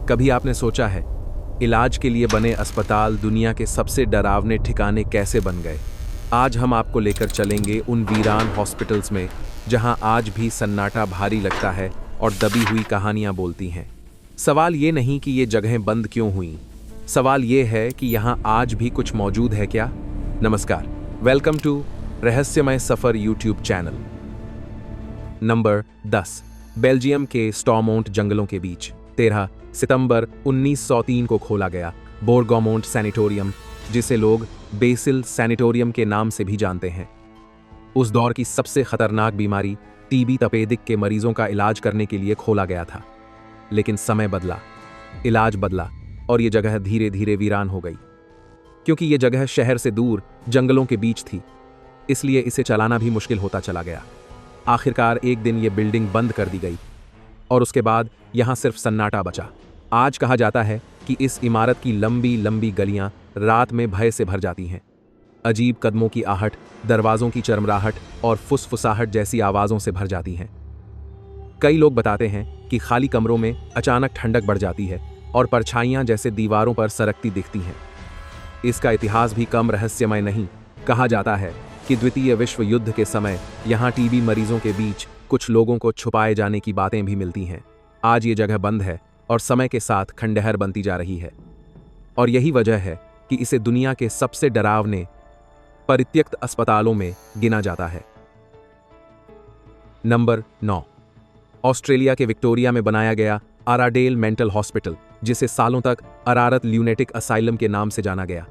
कभी आपने सोचा है इलाज के लिए बने अस्पताल दुनिया के सबसे डरावने ठिकाने कैसे बन गए? आज हम आपको लेकर चलेंगे उन वीरान हॉस्पिटल्स में जहां आज भी सन्नाटा भारी लगता है और दबी हुई कहानियां बोलती हैं। सवाल ये नहीं कि ये जगहें बंद क्यों हुई, सवाल ये है कि यहां आज भी कुछ मौजूद है क्या? नमस्कार, वेलकम टू रहस्यमय सफर यूट्यूब चैनल। नंबर 10, बेल्जियम के स्टॉर्मोंट जंगलों के बीच 13 सितंबर 1903 को खोला गया बोरगॉमोंट सैनिटोरियम, जिसे लोग बेसिल सैनिटोरियम के नाम से भी जानते हैं। उस दौर की सबसे खतरनाक बीमारी टीबी तपेदिक के मरीजों का इलाज करने के लिए खोला गया था। लेकिन समय बदला, इलाज बदला और ये जगह धीरे धीरे वीरान हो गई। क्योंकि ये जगह शहर से दूर जंगलों के बीच थी, इसलिए इसे चलाना भी मुश्किल होता चला गया। आखिरकार एक दिन ये बिल्डिंग बंद कर दी गई और उसके बाद यहां सिर्फ सन्नाटा बचा। आज कहा जाता है कि इस इमारत की लंबी लंबी गलियां रात में भय से भर जाती हैं। अजीब कदमों की आहट, दरवाजों की चरमराहट और फुसफुसाहट जैसी आवाज़ों से भर जाती हैं। कई लोग बताते हैं कि खाली कमरों में अचानक ठंडक बढ़ जाती है और परछाइयां जैसे दीवारों पर सरकती दिखती हैं। इसका इतिहास भी कम रहस्यमय नहीं। कहा जाता है कि द्वितीय विश्व युद्ध के समय यहाँ टीबी मरीजों के बीच कुछ लोगों को छुपाए जाने की बातें भी मिलती हैं। आज ये जगह बंद है और समय के साथ खंडहर बनती जा रही है। और यही वजह है कि इसे दुनिया के सबसे डरावने परित्यक्त अस्पतालों में गिना जाता है। नंबर 9, ऑस्ट्रेलिया के विक्टोरिया में बनाया गया आराडेल मेंटल हॉस्पिटल, जिसे सालों तक अरारत ल्यूनेटिक असाइलम के नाम से जाना गया।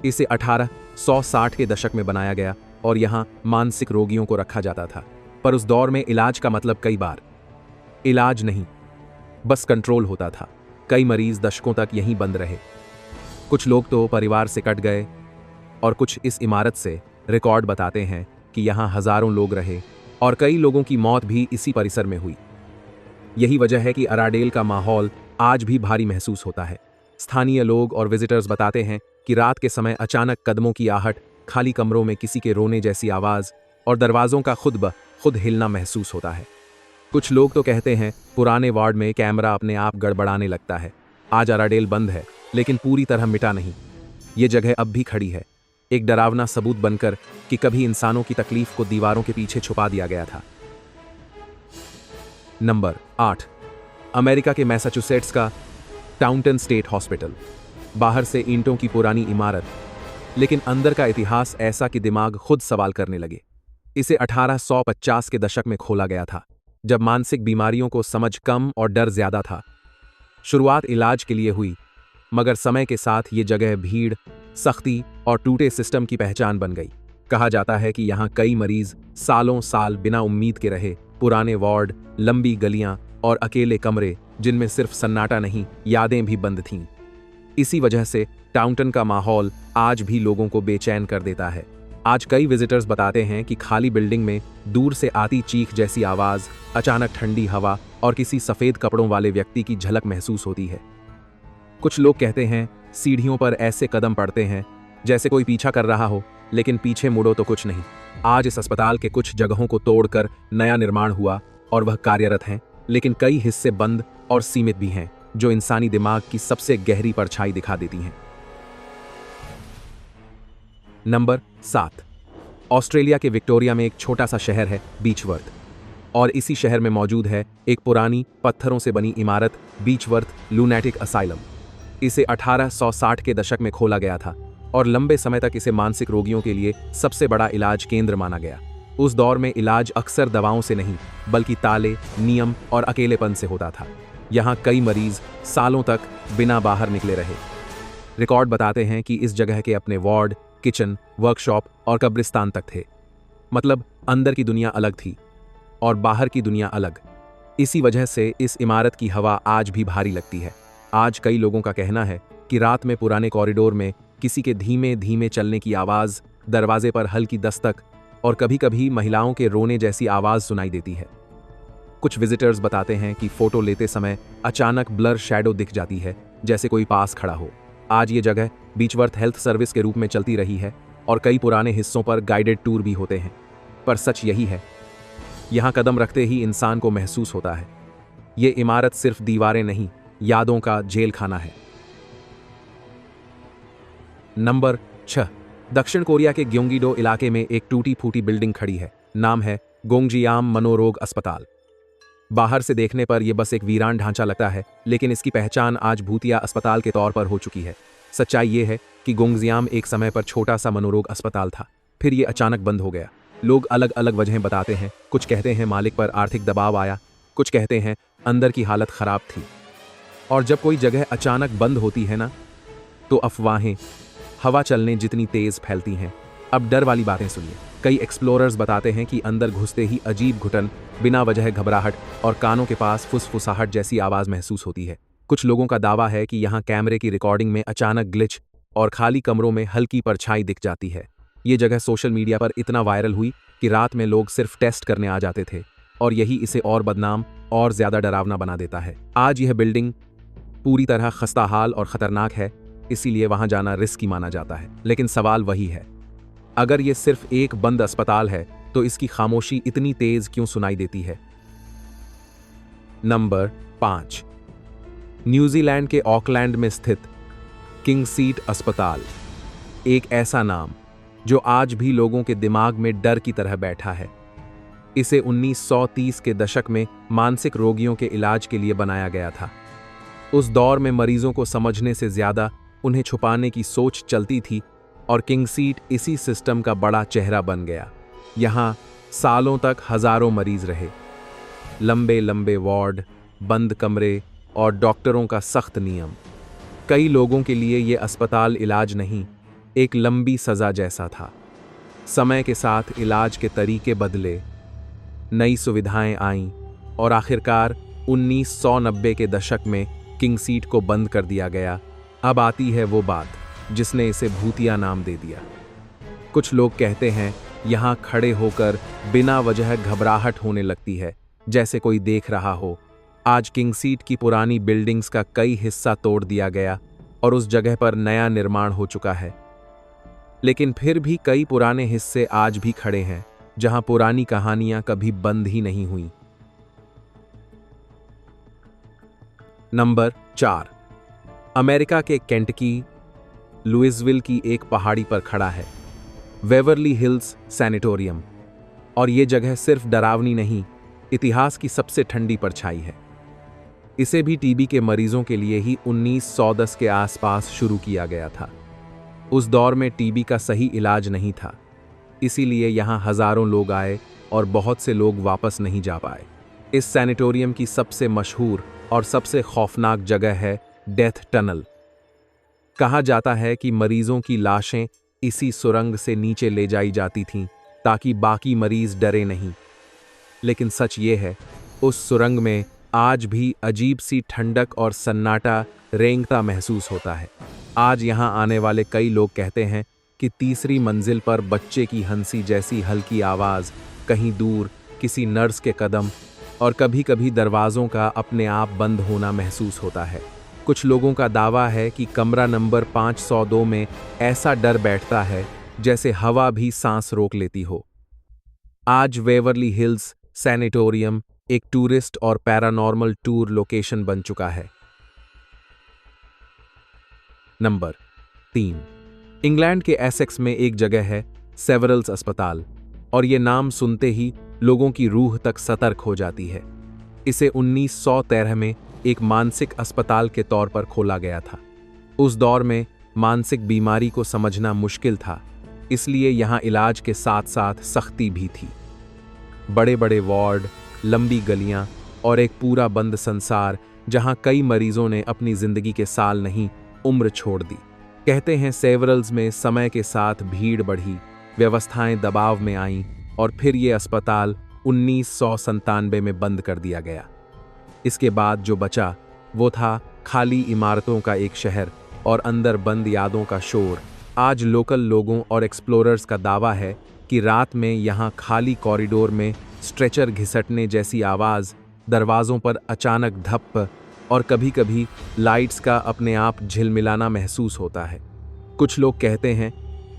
इसे 1860 के दशक में बनाया गया और यहां मानसिक रोगियों को रखा जाता था। पर उस दौर में इलाज का मतलब कई बार इलाज नहीं, बस कंट्रोल होता था। कई मरीज दशकों तक यहीं बंद रहे। कुछ लोग तो परिवार से कट गए और कुछ इस इमारत से रिकॉर्ड बताते हैं कि यहां हजारों लोग रहे और कई लोगों की मौत भी इसी परिसर में हुई। यही वजह है कि अराडेल का माहौल आज भी भारी महसूस होता है। स्थानीय लोग और विजिटर्स बताते हैं कि रात के समय अचानक कदमों की आहट, खाली कमरों में किसी के रोने जैसी आवाज और दरवाजों का खुद ब खुद हिलना महसूस होता है। कुछ लोग तो कहते हैं पुराने वार्ड में कैमरा अपने आप गड़बड़ाने लगता है। आज अराडेल बंद है, लेकिन पूरी तरह मिटा नहीं। ये जगह अब भी खड़ी है, एक डरावना सबूत बनकर कि कभी इंसानों की तकलीफ को दीवारों के पीछे छुपा दिया गया था। नंबर 8, अमेरिका के मैसाचुसेट्स का टाउनटन स्टेट हॉस्पिटल। बाहर से ईंटों की पुरानी इमारत, लेकिन अंदर का इतिहास ऐसा कि दिमाग खुद सवाल करने लगे। इसे 1850 के दशक में खोला गया था, जब मानसिक बीमारियों को समझ कम और डर ज्यादा था। शुरुआत इलाज के लिए हुई, मगर समय के साथ ये जगह भीड़, सख्ती और टूटे सिस्टम की पहचान बन गई। कहा जाता है कि यहाँ कई मरीज सालों साल बिना उम्मीद के रहे। पुराने वार्ड, लंबी गलियां और अकेले कमरे जिनमें सिर्फ सन्नाटा नहीं, यादें भी बंद थीं। इसी वजह से टाउनटन का माहौल आज भी लोगों को बेचैन कर देता है। आज कई विजिटर्स बताते हैं कि खाली बिल्डिंग में दूर से आती चीख जैसी आवाज, अचानक ठंडी हवा और किसी सफेद कपड़ों वाले व्यक्ति की झलक महसूस होती है। कुछ लोग कहते हैं सीढ़ियों पर ऐसे कदम पड़ते हैं जैसे कोई पीछा कर रहा हो, लेकिन पीछे मुड़ो तो कुछ नहीं। आज इस अस्पताल के कुछ जगहों को तोड़कर नया निर्माण हुआ और वह कार्यरत हैं, लेकिन कई हिस्से बंद और सीमित भी हैं, जो इंसानी दिमाग की सबसे गहरी परछाई दिखा देती हैं। नंबर 7, ऑस्ट्रेलिया के विक्टोरिया में एक छोटा सा शहर है बीचवर्थ, और इसी शहर में मौजूद है एक पुरानी पत्थरों से बनी इमारत बीचवर्थ लूनेटिक असाइलम। इसे 1860 के दशक में खोला गया था और लंबे समय तक इसे मानसिक रोगियों के लिए सबसे बड़ा इलाज केंद्र माना गया। उस दौर में इलाज अक्सर दवाओं से नहीं, बल्कि ताले, नियम और अकेलेपन से होता था। यहाँ कई मरीज सालों तक बिना बाहर निकले रहे। रिकॉर्ड बताते हैं कि इस जगह के अपने वार्ड, किचन, वर्कशॉप और कब्रिस्तान तक थे। मतलब अंदर की दुनिया अलग थी और बाहर की दुनिया अलग। इसी वजह से इस इमारत की हवा आज भी भारी लगती है। आज कई लोगों का कहना है कि रात में पुराने कॉरिडोर में किसी के धीमे धीमे चलने की आवाज, दरवाजे पर हल्की दस्तक और कभी-कभी महिलाओं के रोने जैसी आवाज सुनाई देती है। कुछ विजिटर्स बताते हैं कि फोटो लेते समय अचानक ब्लर शैडो दिख जाती है, जैसे कोई पास खड़ा हो। आज ये जगह बीचवर्थ हेल्थ सर्विस के रूप में चलती रही है और कई पुराने हिस्सों पर गाइडेड टूर भी होते हैं। पर सच यही है, यहाँ कदम रखते ही इंसान को महसूस होता है ये इमारत सिर्फ दीवारें नहीं, यादों का जेल खाना है। नंबर 6। दक्षिण कोरिया के ग्योंगीडो इलाके में एक टूटी फूटी बिल्डिंग खड़ी है। नाम है गोंगजियाम मनोरोग अस्पताल। बाहर से देखने पर यह बस एक वीरान ढांचा लगता है, लेकिन इसकी पहचान आज भूतिया अस्पताल के तौर पर हो चुकी है। सच्चाई ये है कि गोंगजियाम एक समय पर छोटा सा मनोरोग अस्पताल था, फिर ये अचानक बंद हो गया। लोग अलग अलग वजहें बताते हैं। कुछ कहते हैं मालिक पर आर्थिक दबाव आया, कुछ कहते हैं अंदर की हालत खराब थी। और जब कोई जगह अचानक बंद होती है ना, तो अफवाहें हवा चलने जितनी तेज फैलती हैं। अब डर वाली बातें सुनिए। कई एक्सप्लोरर्स बताते हैं कि अंदर घुसते ही अजीब घुटन, बिना वजह घबराहट और कानों के पास फुसफुसाहट जैसी आवाज महसूस होती है। कुछ लोगों का दावा है कि यहाँ कैमरे की रिकॉर्डिंग में अचानक ग्लिच और खाली कमरों में हल्की परछाई दिख जाती है। ये जगह सोशल मीडिया पर इतना वायरल हुई कि रात में लोग सिर्फ टेस्ट करने आ जाते थे, और यही इसे और बदनाम और ज्यादा डरावना बना देता है। आज यह बिल्डिंग पूरी तरह खस्ताहाल और खतरनाक है, इसीलिए वहां जाना रिस्की माना जाता है। लेकिन सवाल वही है, अगर ये सिर्फ एक बंद अस्पताल है तो इसकी खामोशी इतनी तेज क्यों सुनाई देती है? नंबर 5। न्यूजीलैंड के ऑकलैंड में स्थित किंग सीट अस्पताल। एक ऐसा नाम जो आज भी लोगों के दिमाग में डर की तरह बैठा है। इसे 1930 के दशक में मानसिक रोगियों के इलाज के लिए बनाया गया था। उस दौर में मरीजों को समझने से ज्यादा उन्हें छुपाने की सोच चलती थी, और किंग सीट इसी सिस्टम का बड़ा चेहरा बन गया। यहाँ सालों तक हजारों मरीज रहे। लंबे लंबे वार्ड, बंद कमरे और डॉक्टरों का सख्त नियम। कई लोगों के लिए ये अस्पताल इलाज नहीं, एक लंबी सजा जैसा था। समय के साथ इलाज के तरीके बदले, नई सुविधाएं आईं, और आखिरकार 1990 के दशक में किंग सीट को बंद कर दिया गया। अब आती है वो बात जिसने इसे भूतिया नाम दे दिया। कुछ लोग कहते हैं यहाँ खड़े होकर बिना वजह घबराहट होने लगती है, जैसे कोई देख रहा हो। आज किंग सीट की पुरानी बिल्डिंग्स का कई हिस्सा तोड़ दिया गया और उस जगह पर नया निर्माण हो चुका है। लेकिन फिर भी कई पुराने हिस्से आज भी खड़े हैं, जहां पुरानी कहानियां कभी बंद ही नहीं हुई। नंबर 4। अमेरिका के केंटकी लुइसविल की एक पहाड़ी पर खड़ा है वेवरली हिल्स सैनिटोरियम। और ये जगह सिर्फ डरावनी नहीं, इतिहास की सबसे ठंडी परछाई है। इसे भी टीबी के मरीजों के लिए ही 1910 के आसपास शुरू किया गया था। उस दौर में टीबी का सही इलाज नहीं था, इसीलिए यहाँ हजारों लोग आए और बहुत से लोग वापस नहीं जा पाए। इस सैनिटोरियम की सबसे मशहूर और सबसे खौफनाक जगह है डेथ टनल। कहा जाता है कि मरीजों की लाशें इसी सुरंग से नीचे ले जाई जाती थीं ताकि बाकी मरीज डरे नहीं। लेकिन सच ये है, उस सुरंग में आज भी अजीब सी ठंडक और सन्नाटा रेंगता महसूस होता है। आज यहाँ आने वाले कई लोग कहते हैं कि तीसरी मंजिल पर बच्चे की हंसी जैसी हल्की आवाज़, कहीं दूर किसी नर्स के कदम, और कभी-कभी दरवाज़ों का अपने आप बंद होना महसूस होता है। कुछ लोगों का दावा है कि कमरा नंबर 502 में ऐसा डर बैठता है जैसे हवा भी सांस रोक लेती हो। आज वेवरली हिल्स सैनिटोरियम एक टूरिस्ट और पैरानॉर्मल टूर लोकेशन बन चुका है। नंबर 3। इंग्लैंड के एसेक्स में एक जगह है सेवरल्स अस्पताल, और ये नाम सुनते ही लोगों की रूह तक सतर्क हो जाती है। इसे 1913 में एक मानसिक अस्पताल के तौर पर खोला गया था। उस दौर में मानसिक बीमारी को समझना मुश्किल था, इसलिए यहाँ इलाज के साथ साथ सख्ती भी थी। बड़े बड़े वार्ड, लंबी गलियाँ और एक पूरा बंद संसार, जहाँ कई मरीजों ने अपनी जिंदगी के साल नहीं, उम्र छोड़ दी। कहते हैं सेवरल्स में समय के साथ भीड़ बढ़ी, व्यवस्थाएं दबाव में आईं, और फिर ये अस्पताल 1997 में बंद कर दिया गया। इसके बाद जो बचा वो था खाली इमारतों का एक शहर और अंदर बंद यादों का शोर। आज लोकल लोगों और एक्सप्लोरर्स का दावा है कि रात में यहाँ खाली कॉरिडोर में स्ट्रेचर घिसटने जैसी आवाज़, दरवाज़ों पर अचानक धप्प, और कभी-कभी लाइट्स का अपने आप झिलमिलाना महसूस होता है। कुछ लोग कहते हैं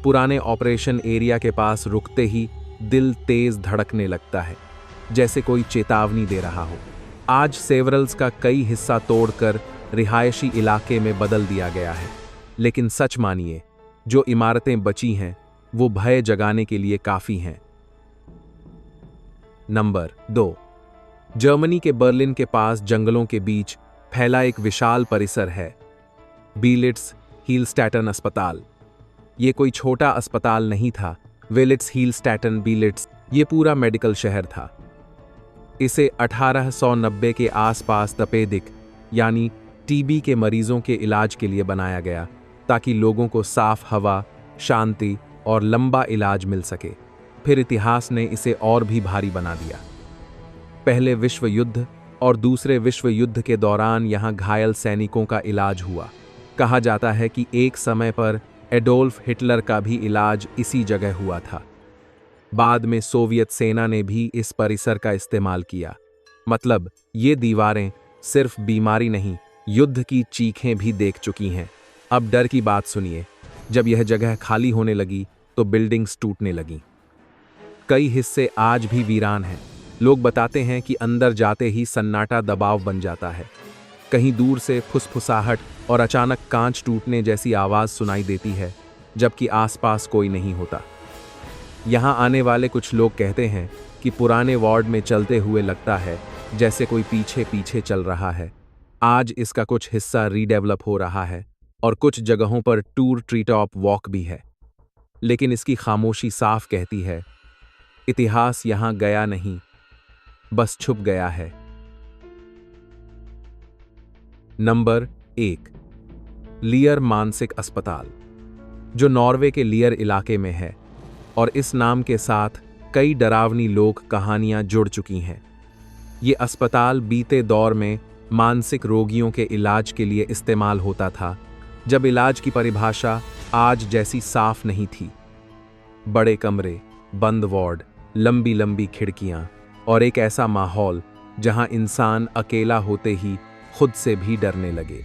पुराने ऑपरेशन एरिया के पास रुकते ही दिल तेज धड़कने लगता है, जैसे कोई चेतावनी दे रहा हो। आज सेवरल्स का कई हिस्सा तोड़कर रिहायशी इलाके में बदल दिया गया है। लेकिन सच मानिए, जो इमारतें बची हैं वो भय जगाने के लिए काफी हैं। नंबर 2, जर्मनी के बर्लिन के पास जंगलों के बीच फैला एक विशाल परिसर है, बीलिट्स हीलस्टैटन अस्पताल। ये कोई छोटा अस्पताल नहीं था। विलिट्स हीलस्टैटन बीलिट्स ये पूरा मेडिकल शहर था। इसे 1890 के आसपास तपेदिक यानी टीबी के मरीजों के इलाज के लिए बनाया गया, ताकि लोगों को साफ हवा, शांति और लंबा इलाज मिल सके। फिर इतिहास ने इसे और भी भारी बना दिया। पहले विश्व युद्ध और दूसरे विश्व युद्ध के दौरान यहाँ घायल सैनिकों का इलाज हुआ। कहा जाता है कि एक समय पर एडोल्फ हिटलर का भी इलाज इसी जगह हुआ था। बाद में सोवियत सेना ने भी इस परिसर का इस्तेमाल किया। मतलब ये दीवारें सिर्फ बीमारी नहीं, युद्ध की चीखें भी देख चुकी हैं। अब डर की बात सुनिए, जब यह जगह खाली होने लगी तो बिल्डिंग्स टूटने लगीं। कई हिस्से आज भी वीरान हैं। लोग बताते हैं कि अंदर जाते ही सन्नाटा दबाव बन जाता है। कहीं दूर से फुसफुसाहट और अचानक कांच टूटने जैसी आवाज सुनाई देती है, जबकि आसपास कोई नहीं होता। यहाँ आने वाले कुछ लोग कहते हैं कि पुराने वार्ड में चलते हुए लगता है जैसे कोई पीछे पीछे चल रहा है। आज इसका कुछ हिस्सा रीडेवलप हो रहा है और कुछ जगहों पर टूर ट्रीटॉप वॉक भी है। लेकिन इसकी खामोशी साफ कहती है, इतिहास यहाँ गया नहीं, बस छुप गया है। नंबर 1, लियर मानसिक अस्पताल, जो नॉर्वे के लियर इलाके में है, और इस नाम के साथ कई डरावनी लोक कहानियां जुड़ चुकी हैं। ये अस्पताल बीते दौर में मानसिक रोगियों के इलाज के लिए इस्तेमाल होता था, जब इलाज की परिभाषा आज जैसी साफ नहीं थी। बड़े कमरे, बंद वार्ड, लंबी लंबी खिड़कियां और एक ऐसा माहौल जहां इंसान अकेला होते ही खुद से भी डरने लगे।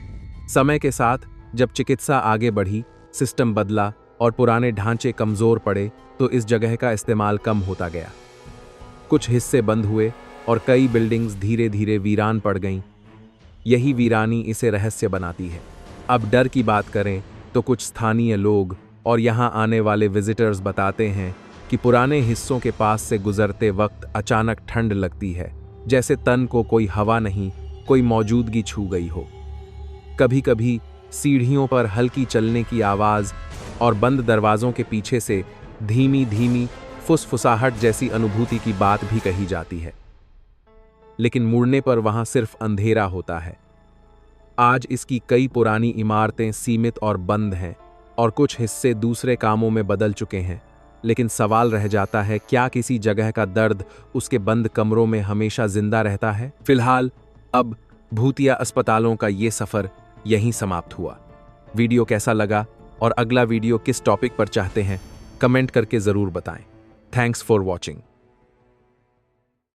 समय के साथ जब चिकित्सा आगे बढ़ी, सिस्टम बदला और पुराने ढांचे कमजोर पड़े, तो इस जगह का इस्तेमाल कम होता गया। कुछ हिस्से बंद हुए और कई बिल्डिंग्स धीरे धीरे वीरान पड़ गईं। यही वीरानी इसे रहस्य बनाती है। अब डर की बात करें तो कुछ स्थानीय लोग और यहाँ आने वाले विजिटर्स बताते हैं कि पुराने हिस्सों के पास से गुजरते वक्त अचानक ठंड लगती है, जैसे तन को कोई हवा नहीं, कोई मौजूदगी छू गई हो। कभी कभी सीढ़ियों पर हल्की चलने की आवाज और बंद दरवाजों के पीछे से धीमी धीमी फुसफुसाहट जैसी अनुभूति की बात भी कही जाती है। लेकिन मुड़ने पर वहां सिर्फ अंधेरा होता है। आज इसकी कई पुरानी इमारतें सीमित और बंद हैं और कुछ हिस्से दूसरे कामों में बदल चुके हैं। लेकिन सवाल रह जाता है, क्या किसी जगह का दर्द उसके बंद कमरों में हमेशा जिंदा रहता है? फिलहाल अब भूतिया अस्पतालों का ये सफर यहीं समाप्त हुआ। वीडियो कैसा लगा और अगला वीडियो किस टॉपिक पर चाहते हैं, कमेंट करके जरूर बताएं। Thanks for watching.